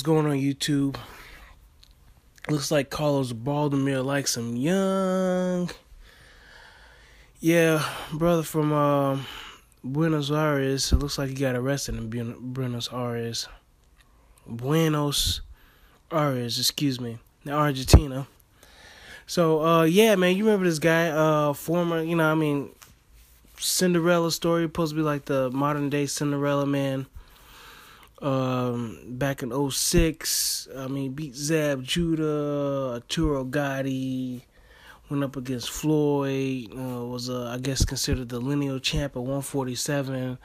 what's going on YouTube? Looks like Carlos Bladomir likes him young. Yeah, brother from Buenos Aires. It looks like he got arrested in Buenos Aires. Excuse me. Argentina. So, yeah, man, you remember this guy, former, Cinderella story, supposed to be like the modern day Cinderella man. Back in 06, beat Zab Judah, Arturo Gotti, went up against Floyd, was, I guess, considered the lineal champ at 147.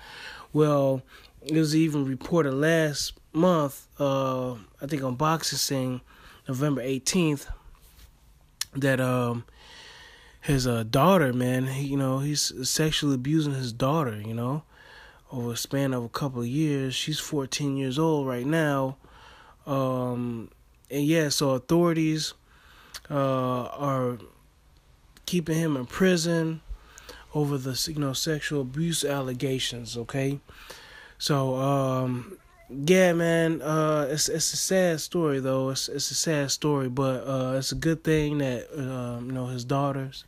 Well, it was even reported last month, I think on Boxing Scene, November 18th, that, his daughter, man, he's sexually abusing his daughter, over a span of a couple of years. She's 14 years old right now. And yeah, so authorities are keeping him in prison over the, sexual abuse allegations, okay? So, yeah, man, it's a sad story, though. It's a sad story, but it's a good thing that, his daughters,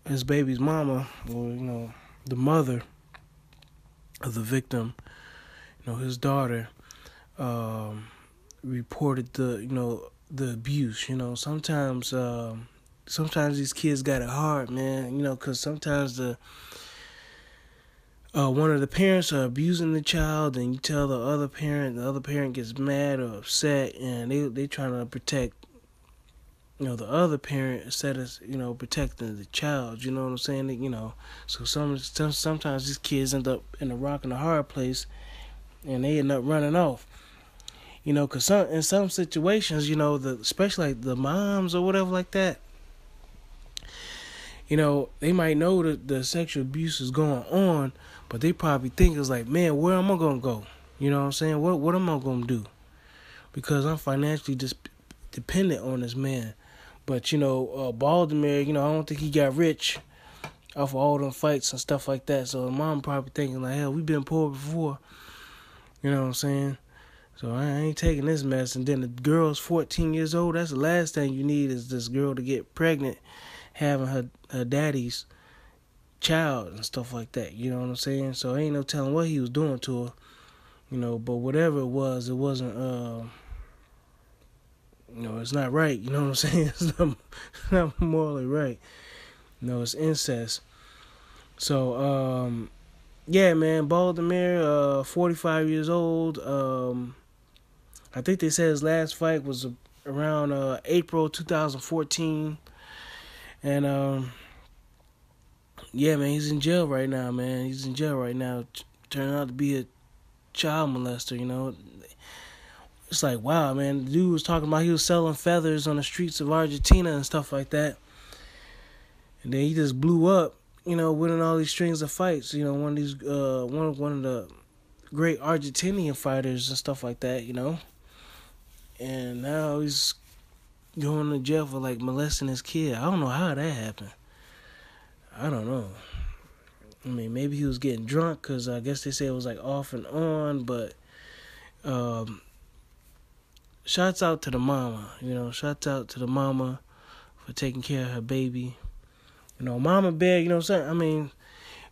his baby's mama, or, the mother of the victim, his daughter, reported the abuse. Sometimes these kids got it hard, man. Because sometimes one of the parents are abusing the child, and you tell the other parent gets mad or upset, and they trying to protect the other parent instead of protecting the child. You know what I'm saying? So sometimes these kids end up in a rock and a hard place, and they end up running off. Because in some situations, especially like the moms or whatever like that, they might know that the sexual abuse is going on, but they probably think it's like, man, where am I gonna go? You know what I'm saying? What am I gonna do? Because I'm financially dependent on this man. But, Baltimore, I don't think he got rich off of all them fights and stuff like that. So mom probably thinking like, hell, we've been poor before. You know what I'm saying? So I ain't taking this mess. And then the girl's 14 years old. That's the last thing you need is this girl to get pregnant, having her daddy's child and stuff like that. You know what I'm saying? So ain't no telling what he was doing to her. But whatever it wasn't, it's not right. You know what I'm saying? It's not morally right. It's incest. So, yeah, man, Baldomir, 45 years old. I think they said his last fight was around April 2014. And, yeah, man, he's in jail right now, man. He's in jail right now. Turned out to be a child molester, It's like, wow, man, the dude was talking about he was selling feathers on the streets of Argentina and stuff like that. And then he just blew up, winning all these strings of fights. One of these, one of the great Argentinian fighters and stuff like that, And now he's going to jail for, like, molesting his kid. I don't know how that happened. I don't know. Maybe he was getting drunk because I guess they say it was, like, off and on, but, shouts out to the mama, shouts out to the mama for taking care of her baby. Mama bear,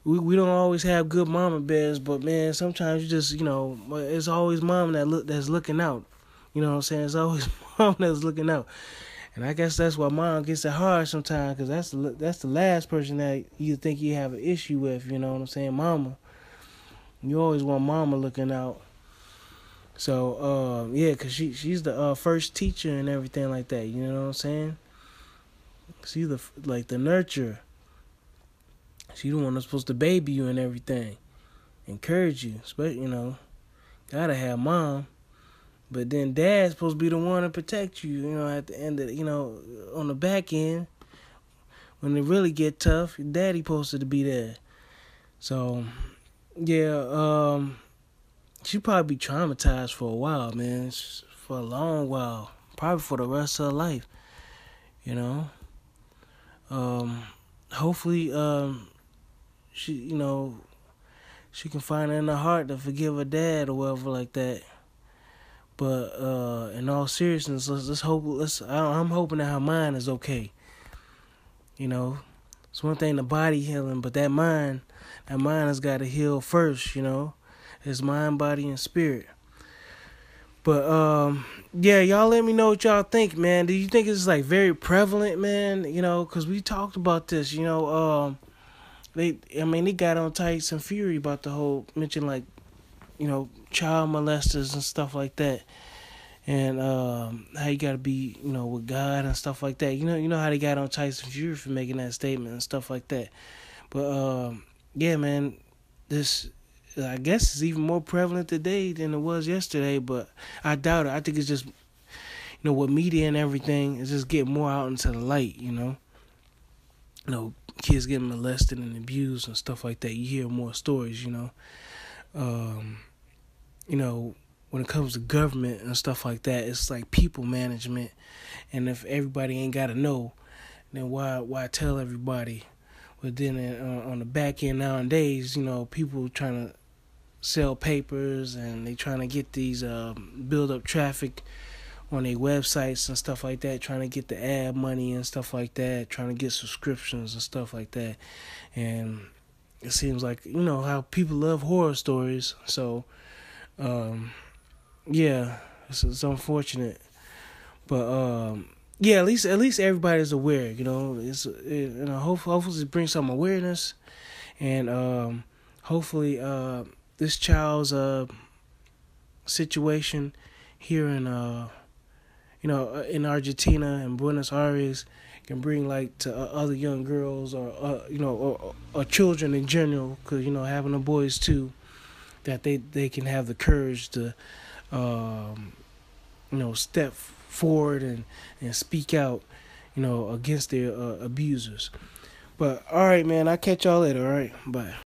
we don't always have good mama bears, but man, sometimes you just, it's always mom that's looking out. You know what I'm saying? It's always mom that's looking out. And I guess that's why mom gets it hard sometimes, because that's the last person that you think you have an issue with, you know what I'm saying? Mama. You always want mama looking out. So, yeah, because she's the first teacher and everything like that, you know what I'm saying? She's the nurturer. She's the one that's supposed to baby you and everything. Encourage you, especially, gotta have mom. But then dad's supposed to be the one to protect you, at the end of, on the back end. When it really get tough, your daddy supposed to be there. So, yeah, she probably be traumatized for a while, man. For a long while. Probably for the rest of her life. Hopefully, she can find it in her heart to forgive her dad or whatever like that. But in all seriousness, let's hope. I'm hoping that her mind is okay. You know, it's one thing the body healing, but that mind has got to heal first. You know, it's mind, body, and spirit. But yeah, y'all let me know what y'all think, man. Do you think it's like very prevalent, man? You know, because we talked about this. You know, they got on Tyson Fury about the whole mention like, you know, child molesters and stuff like that, and how you gotta be, you know, with God and stuff like that. You know how they got on Tyson Fury for making that statement and stuff like that. But yeah, man, this I guess is even more prevalent today than it was yesterday. But I doubt it. I think it's just, you know, with media and everything, it's just getting more out into the light. You know, kids getting molested and abused and stuff like that. You hear more stories. You know, when it comes to government and stuff like that, it's like people management. And if everybody ain't got to know, then why tell everybody? But then on the back end nowadays, you know, people trying to sell papers and they trying to get these build up traffic on their websites and stuff like that, trying to get the ad money and stuff like that, trying to get subscriptions and stuff like that. And it seems like, you know, how people love horror stories. So yeah, it's unfortunate, but yeah, at least everybody's aware. You know, hopefully it brings some awareness, and hopefully this child's situation here in in Argentina and Buenos Aires can bring light to other young girls or children in general, because, you know, having the boys too, that they can have the courage to step forward and speak out, you know, against their abusers. But all right, man, I'll catch y'all later. All right, bye.